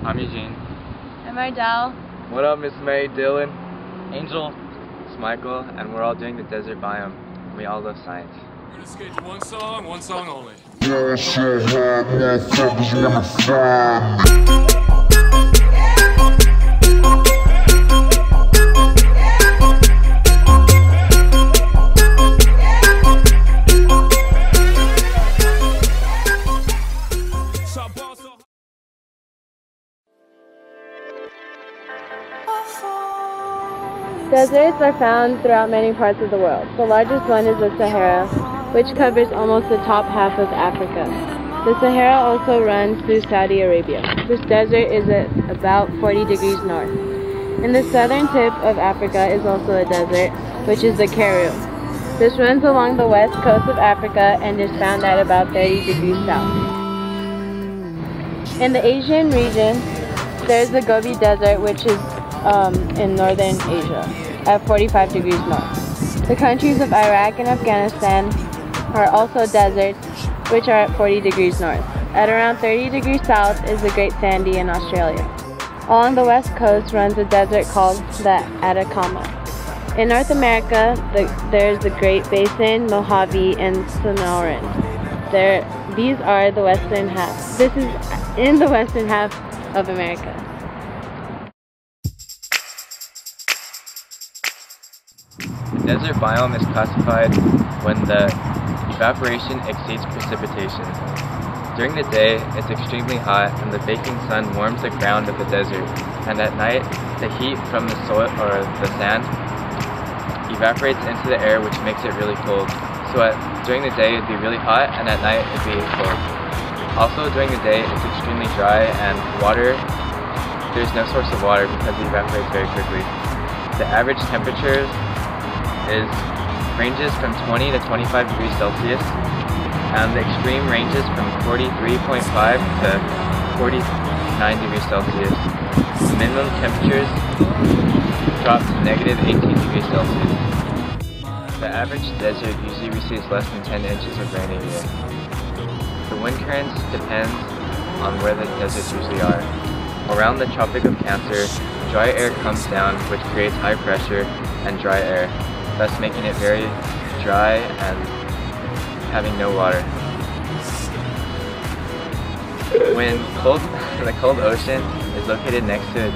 I'm Eugene. I'm Ardell. What up, Miss May, Dylan? Angel. It's Michael, and we're all doing the desert biome. We all love science. We're gonna skate to one song only. Deserts are found throughout many parts of the world. The largest one is the Sahara, which covers almost the top half of Africa. The Sahara also runs through Saudi Arabia. This desert is at about 40 degrees north. In the southern tip of Africa is also a desert, which is the Karoo. This runs along the west coast of Africa and is found at about 30 degrees south. In the Asian region, there's the Gobi Desert, which is in northern Asia at 45 degrees north. The countries of Iraq and Afghanistan are also deserts, which are at 40 degrees north. At around 30 degrees south is the Great Sandy in Australia. Along the west coast runs a desert called the Atacama. In North America, there's the Great Basin, Mojave, and Sonoran. These are the western half. This is in the western half of America. The desert biome is classified when the evaporation exceeds precipitation. During the day, it's extremely hot and the baking sun warms the ground of the desert, and at night, the heat from the soil or the sand evaporates into the air, which makes it really cold. So during the day, it'd be really hot, and at night, it'd be cold. Also, during the day, it's extremely dry, and there's no source of water because it evaporates very quickly. The average temperature ranges from 20 to 25 degrees Celsius, and the extreme ranges from 43.5 to 49 degrees Celsius. The minimum temperatures drop to negative 18 degrees Celsius. The average desert usually receives less than 10 inches of rain a year. The wind currents depend on where the deserts usually are. Around the Tropic of Cancer, dry air comes down, which creates high pressure and dry air, thus making it very dry and having no water. When the cold ocean is located next to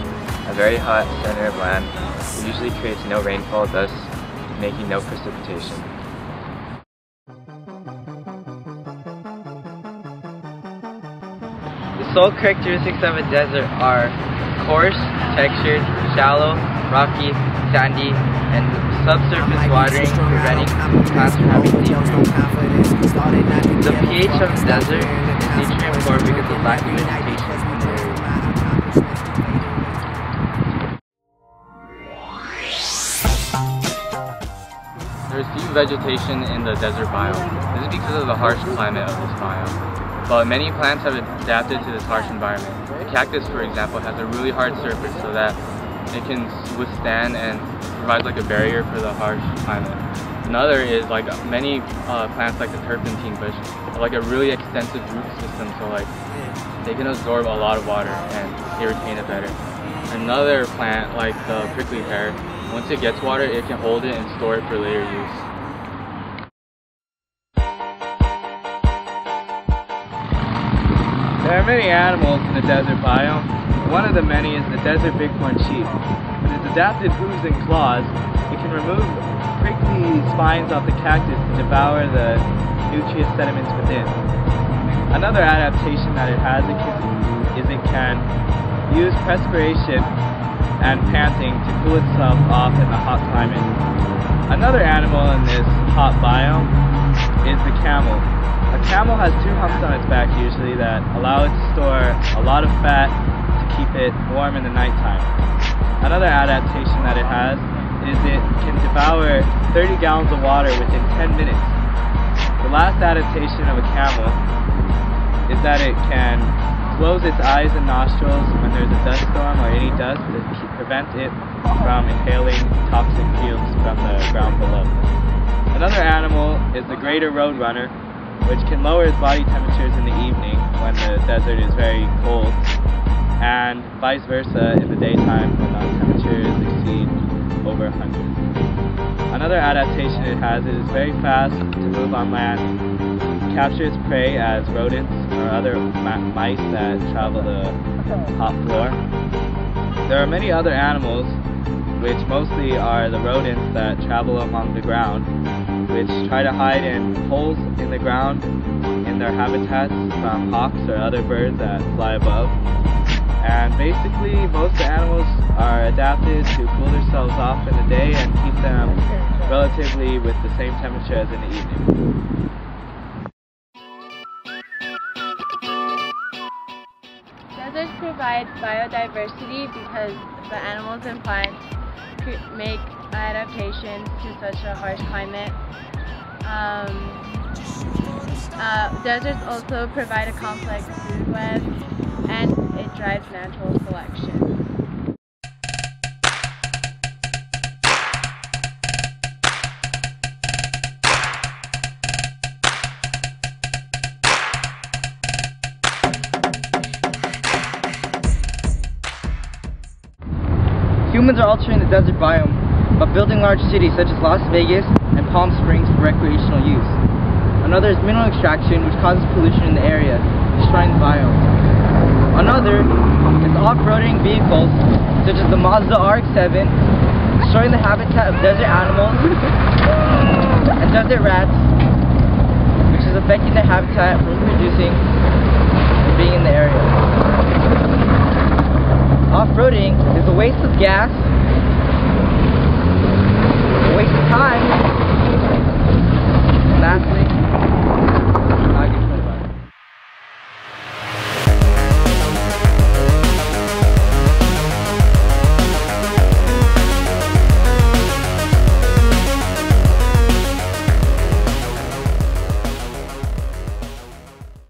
a very hot center of land, it usually creates no rainfall, thus making no precipitation. The sole characteristics of a desert are coarse, textured, shallow, rocky, sandy, and subsurface watering, preventing plants from having deep roots. The pH of the desert is nutrient poor because of lack of vegetation. There's few vegetation in the desert biome. This is because of the harsh climate of this biome. But many plants have adapted to this harsh environment. The cactus, for example, has a really hard surface so that it can withstand and provide like a barrier for the harsh climate. Another is like many plants like the turpentine bush have like a really extensive root system, so like they can absorb a lot of water and they retain it better. Another plant like the prickly pear, once it gets water, it can hold it and store it for later use. There are many animals in the desert biome. One of the many is the desert bighorn sheep. With its adapted hooves and claws, it can remove prickly spines off the cactus to devour the nutrient sediments within. Another adaptation that it has is it can use perspiration and panting to cool itself off in the hot climate. Another animal in this hot biome is the camel. A camel has two humps on its back usually that allow it to store a lot of fat to keep it warm in the nighttime. Another adaptation that it has is it can devour 30 gallons of water within 10 minutes. The last adaptation of a camel is that it can close its eyes and nostrils when there's a dust storm or any dust to prevent it from inhaling toxic fumes from the ground below. Another animal is the greater roadrunner, which can lower its body temperatures in the evening when the desert is very cold. and vice versa in the daytime when temperatures exceed over 100. Another adaptation it has is very fast to move on land, captures prey as rodents or other mice that travel the hot floor. There are many other animals, which mostly are the rodents that travel along the ground, which try to hide in holes in the ground in their habitats from hawks or other birds that fly above. And basically, most animals are adapted to cool themselves off in the day and keep them relatively with the same temperature as in the evening. Deserts provide biodiversity because the animals and plants make adaptations to such a harsh climate. Deserts also provide a complex food web, and it drives natural selection. Humans are altering the desert biome by building large cities such as Las Vegas and Palm Springs for recreational use. Another is mineral extraction, which causes pollution in the area, destroying the biome. Another is off-roading vehicles such as the Mazda RX-7, destroying the habitat of desert animals and desert rats, which is affecting their habitat from reproducing and being in the area. Off-roading is a waste of gas, a waste of time,